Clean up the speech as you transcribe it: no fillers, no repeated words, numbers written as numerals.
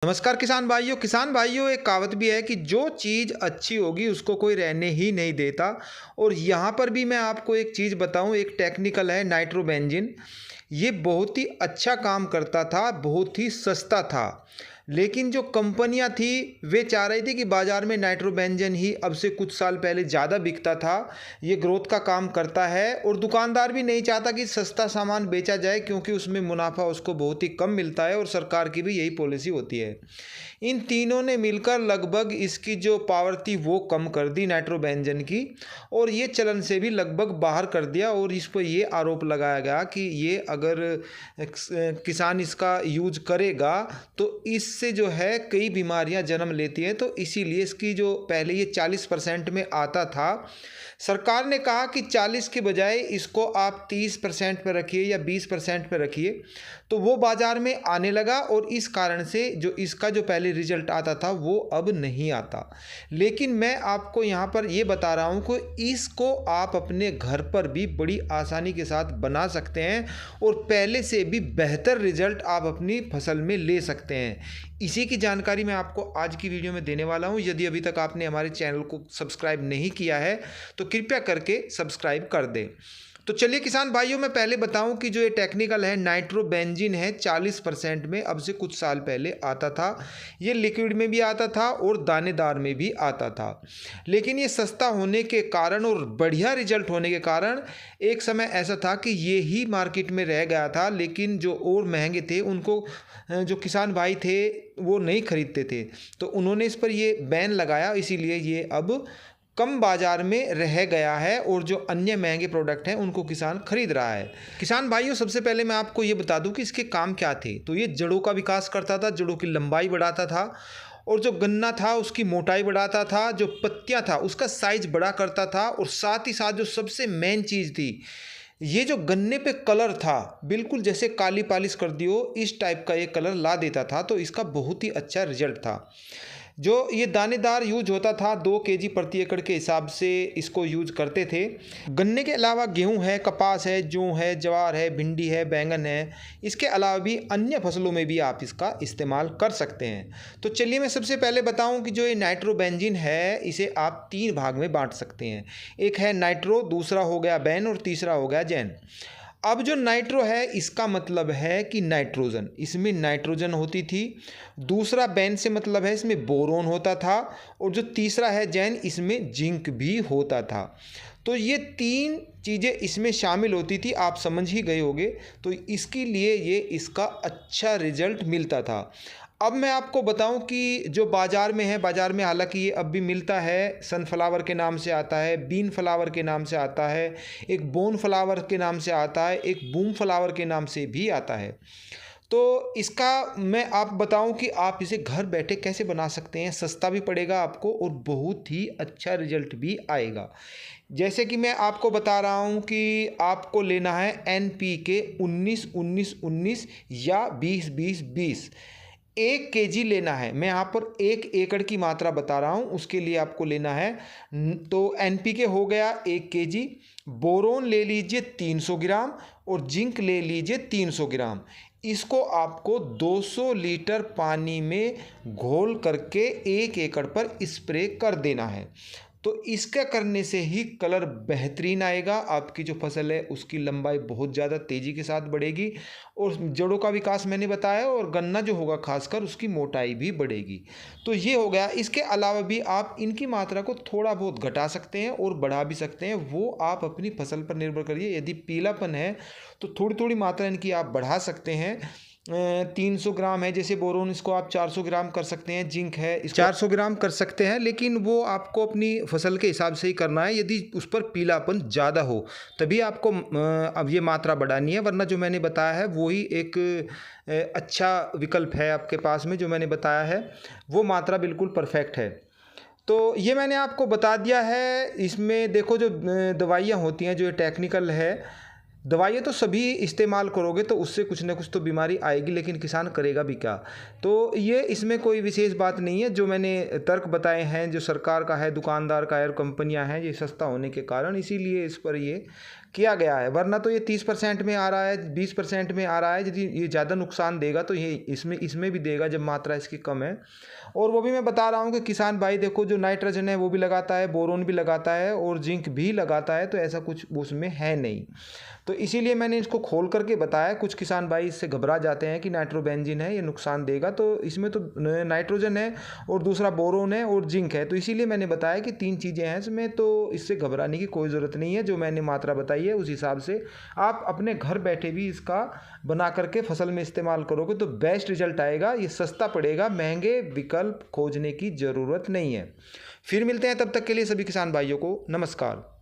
नमस्कार किसान भाइयों एक कहावत भी है कि जो चीज़ अच्छी होगी उसको कोई रहने ही नहीं देता। और यहाँ पर भी मैं आपको एक चीज़ बताऊँ, एक टेक्निकल है नाइट्रोबेंजीन। ये बहुत ही अच्छा काम करता था, बहुत ही सस्ता था। लेकिन जो कंपनियां थी वे चाह रही थी कि बाज़ार में नाइट्रोबेंजीन ही अब से कुछ साल पहले ज़्यादा बिकता था, ये ग्रोथ का काम करता है। और दुकानदार भी नहीं चाहता कि सस्ता सामान बेचा जाए क्योंकि उसमें मुनाफा उसको बहुत ही कम मिलता है, और सरकार की भी यही पॉलिसी होती है। इन तीनों ने मिलकर लगभग इसकी जो पावर थी वो कम कर दी नाइट्रोबेंजीन की, और ये चलन से भी लगभग बाहर कर दिया। और इस पर ये आरोप लगाया गया कि ये अगर किसान इसका यूज करेगा तो इससे जो है कई बीमारियां जन्म लेती हैं। तो इसीलिए इसकी जो पहले ये 40% में आता था, सरकार ने कहा कि 40 के बजाय इसको आप 30% पर रखिए या 20% पर रखिए। तो वो बाज़ार में आने लगा, और इस कारण से जो इसका जो पहले रिजल्ट आता था वो अब नहीं आता। लेकिन मैं आपको यहाँ पर ये बता रहा हूँ कि इसको आप अपने घर पर भी बड़ी आसानी के साथ बना सकते हैं, और पहले से भी बेहतर रिजल्ट आप अपनी फसल में ले सकते हैं। इसी की जानकारी मैं आपको आज की वीडियो में देने वाला हूँ। यदि अभी तक आपने हमारे चैनल को सब्सक्राइब नहीं किया है तो कृपया करके सब्सक्राइब कर दें। तो चलिए किसान भाइयों, मैं पहले बताऊं कि जो ये टेक्निकल है नाइट्रोबेंजीन है 40% में अब से कुछ साल पहले आता था। ये लिक्विड में भी आता था और दानेदार में भी आता था। लेकिन ये सस्ता होने के कारण और बढ़िया रिजल्ट होने के कारण एक समय ऐसा था कि ये ही मार्केट में रह गया था। लेकिन जो और महंगे थे उनको जो किसान भाई थे वो नहीं खरीदते थे, तो उन्होंने इस पर ये बैन लगाया। इसीलिए ये अब कम बाजार में रह गया है, और जो अन्य महंगे प्रोडक्ट हैं उनको किसान खरीद रहा है। किसान भाइयों, सबसे पहले मैं आपको ये बता दूं कि इसके काम क्या थे। तो ये जड़ों का विकास करता था, जड़ों की लंबाई बढ़ाता था, और जो गन्ना था उसकी मोटाई बढ़ाता था, जो पत्तियां था उसका साइज बड़ा करता था, और साथ ही साथ जो सबसे मेन चीज़ थी, ये जो गन्ने पे कलर था बिल्कुल जैसे काली पालिश कर दियो इस टाइप का ये कलर ला देता था। तो इसका बहुत ही अच्छा रिजल्ट था। जो ये दानेदार यूज होता था 2 केजी प्रति एकड़ के हिसाब से इसको यूज करते थे। गन्ने के अलावा गेहूं है, कपास है, जौ है, ज्वार है, भिंडी है, बैंगन है। इसके अलावा भी अन्य फसलों में भी आप इसका इस्तेमाल कर सकते हैं। तो चलिए मैं सबसे पहले बताऊं कि जो ये नाइट्रोबेंजीन है इसे आप 3 भाग में बांट सकते हैं। एक है नाइट्रो, दूसरा हो गया बेन, और तीसरा हो गया जैन। अब जो नाइट्रो है इसका मतलब है कि नाइट्रोजन, इसमें नाइट्रोजन होती थी। दूसरा बेन से मतलब है इसमें बोरोन होता था, और जो तीसरा है जैन, इसमें जिंक भी होता था। तो ये 3 चीज़ें इसमें शामिल होती थी, आप समझ ही गए होंगे। तो इसके लिए ये इसका अच्छा रिजल्ट मिलता था। अब मैं आपको बताऊं कि जो बाज़ार में है, बाज़ार में हालांकि ये अब भी मिलता है, सनफ्लावर के नाम से आता है, बीन फ्लावर के नाम से आता है, एक बोन फ्लावर के नाम से आता है, एक बूम फ्लावर के नाम से भी आता है। तो इसका मैं आप बताऊं कि आप इसे घर बैठे कैसे बना सकते हैं। सस्ता भी पड़ेगा आपको और बहुत ही अच्छा रिजल्ट भी आएगा। जैसे कि मैं आपको बता रहा हूं कि आपको लेना है NPK 19-19-19 या 20-20-20, 1 केजी लेना है। मैं यहाँ पर 1 एकड़ की मात्रा बता रहा हूँ, उसके लिए आपको लेना है। तो NPK हो गया 1 केजी, बोरोन ले लीजिए 300 ग्राम, और जिंक ले लीजिए 300 ग्राम। इसको आपको 200 लीटर पानी में घोल करके 1 एकड़ पर स्प्रे कर देना है। तो इसका करने से ही कलर बेहतरीन आएगा, आपकी जो फसल है उसकी लंबाई बहुत ज़्यादा तेज़ी के साथ बढ़ेगी, और जड़ों का विकास मैंने बताया, और गन्ना जो होगा खासकर उसकी मोटाई भी बढ़ेगी। तो ये हो गया। इसके अलावा भी आप इनकी मात्रा को थोड़ा बहुत घटा सकते हैं और बढ़ा भी सकते हैं, वो आप अपनी फसल पर निर्भर करिए। यदि पीलापन है तो थोड़ी थोड़ी मात्रा इनकी आप बढ़ा सकते हैं। 300 ग्राम है जैसे बोरोन, इसको आप 400 ग्राम कर सकते हैं। जिंक है इसको 400 ग्राम कर सकते हैं, लेकिन वो आपको अपनी फसल के हिसाब से ही करना है। यदि उस पर पीलापन ज़्यादा हो तभी आपको अब ये मात्रा बढ़ानी है, वरना जो मैंने बताया है वो ही एक अच्छा विकल्प है आपके पास में। जो मैंने बताया है वो मात्रा बिल्कुल परफेक्ट है। तो ये मैंने आपको बता दिया है। इसमें देखो जो दवाइयाँ होती हैं, जो ये टेक्निकल है, दवाइयाँ तो सभी इस्तेमाल करोगे तो उससे कुछ ना कुछ तो बीमारी आएगी, लेकिन किसान करेगा भी क्या। तो ये इसमें कोई विशेष बात नहीं है। जो मैंने तर्क बताए हैं, जो सरकार का है, दुकानदार का है, और कंपनियां हैं, ये सस्ता होने के कारण इसीलिए इस पर ये किया गया है, वरना तो ये 30% में आ रहा है, 20% में आ रहा है। यदि ये ज़्यादा नुकसान देगा तो ये इसमें भी देगा जब मात्रा इसकी कम है। और वो भी मैं बता रहा हूँ कि किसान भाई देखो, जो नाइट्रोजन है वो भी लगाता है, बोरोन भी लगाता है और जिंक भी लगाता है, तो ऐसा कुछ उसमें है नहीं। तो इसीलिए मैंने इसको खोल करके बताया। कुछ किसान भाई इससे घबरा जाते हैं कि नाइट्रोबेंजीन है, ये नुकसान देगा, तो इसमें तो नाइट्रोजन है और दूसरा बोरोन है और जिंक है। तो इसीलिए मैंने बताया कि 3 चीज़ें हैं इसमें, तो इससे घबराने की कोई ज़रूरत नहीं है। जो मैंने मात्रा बताई है उस हिसाब से आप अपने घर बैठे भी इसका बना करके फसल में इस्तेमाल करोगे तो बेस्ट रिजल्ट आएगा। ये सस्ता पड़ेगा, महंगे विकल्प खोजने की ज़रूरत नहीं है। फिर मिलते हैं, तब तक के लिए सभी किसान भाइयों को नमस्कार।